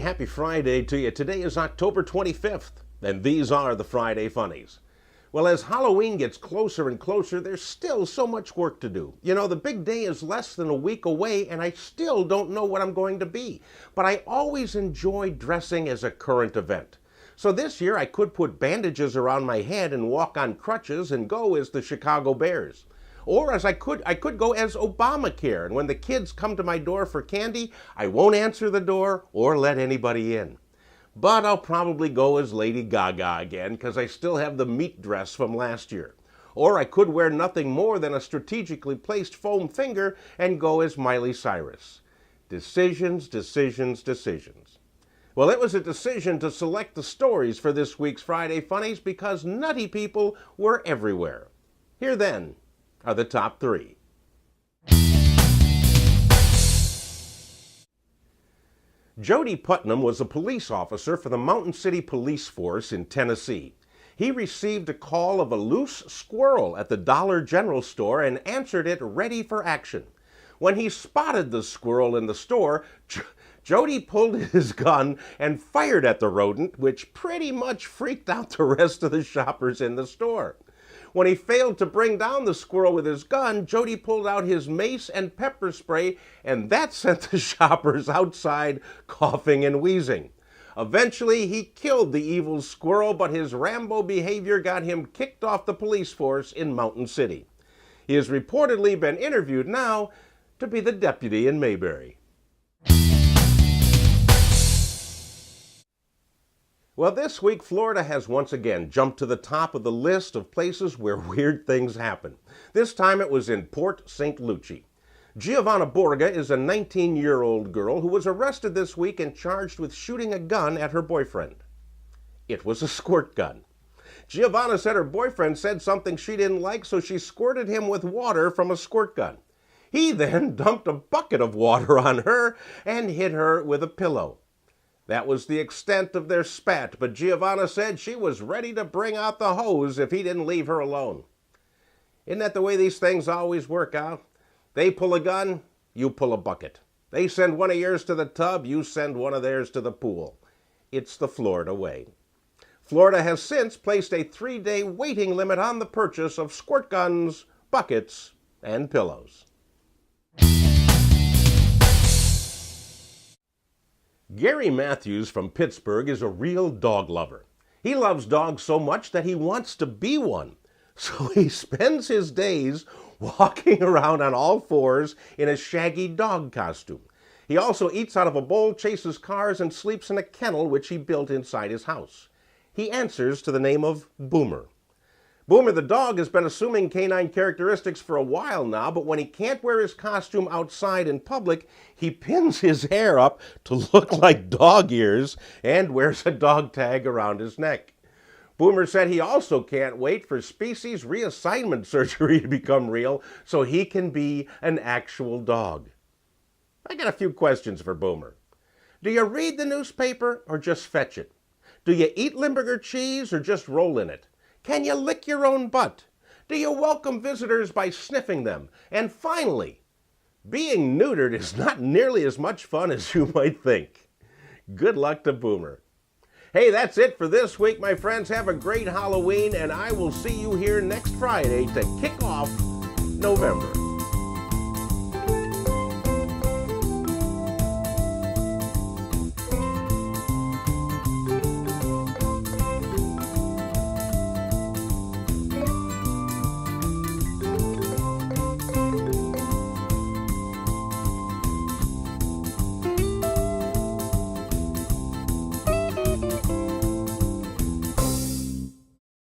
happy Friday to you. Today is October 25th, and these are the Friday Funnies. Well, as Halloween gets closer and closer, there's still so much work to do. You know, the big day is less than a week away, and I still don't know what I'm going to be. But I always enjoy dressing as a current event. So this year I could put bandages around my head and walk on crutches and go as the Chicago Bears. Or as I could go as Obamacare, and when the kids come to my door for candy, I won't answer the door or let anybody in. But I'll probably go as Lady Gaga again, because I still have the meat dress from last year. Or I could wear nothing more than a strategically placed foam finger and go as Miley Cyrus. Decisions, decisions, decisions. Well, it was a decision to select the stories for this week's Friday Funnies because nutty people were everywhere. Here then are the top three. Jody Putnam was a police officer for the Mountain City Police Force in Tennessee. He received a call of a loose squirrel at the Dollar General store and answered it ready for action. When he spotted the squirrel in the store, Jody pulled his gun and fired at the rodent, which pretty much freaked out the rest of the shoppers in the store. When he failed to bring down the squirrel with his gun, Jody pulled out his mace and pepper spray, and that sent the shoppers outside coughing and wheezing. Eventually, he killed the evil squirrel, but his Rambo behavior got him kicked off the police force in Mountain City. He has reportedly been interviewed now to be the deputy in Mayberry. Well, this week, Florida has once again jumped to the top of the list of places where weird things happen. This time it was in Port St. Lucie. Giovanna Borga is a 19-year-old girl who was arrested this week and charged with shooting a gun at her boyfriend. It was a squirt gun. Giovanna said her boyfriend said something she didn't like, so she squirted him with water from a squirt gun. He then dumped a bucket of water on her and hit her with a pillow. That was the extent of their spat, but Giovanna said she was ready to bring out the hose if he didn't leave her alone. Isn't that the way these things always work out? They pull a gun, you pull a bucket. They send one of yours to the tub, you send one of theirs to the pool. It's the Florida way. Florida has since placed a 3-day waiting limit on the purchase of squirt guns, buckets, and pillows. Gary Matthews from Pittsburgh is a real dog lover. He loves dogs so much that he wants to be one. So he spends his days walking around on all fours in a shaggy dog costume. He also eats out of a bowl, chases cars, and sleeps in a kennel which he built inside his house. He answers to the name of Boomer. Boomer the dog has been assuming canine characteristics for a while now, but when he can't wear his costume outside in public, he pins his hair up to look like dog ears and wears a dog tag around his neck. Boomer said he also can't wait for species reassignment surgery to become real so he can be an actual dog. I got a few questions for Boomer. Do you read the newspaper or just fetch it? Do you eat Limburger cheese or just roll in it? Can you lick your own butt? Do you welcome visitors by sniffing them? And finally, being neutered is not nearly as much fun as you might think. Good luck to Boomer. Hey, that's it for this week, my friends. Have a great Halloween, and I will see you here next Friday to kick off November.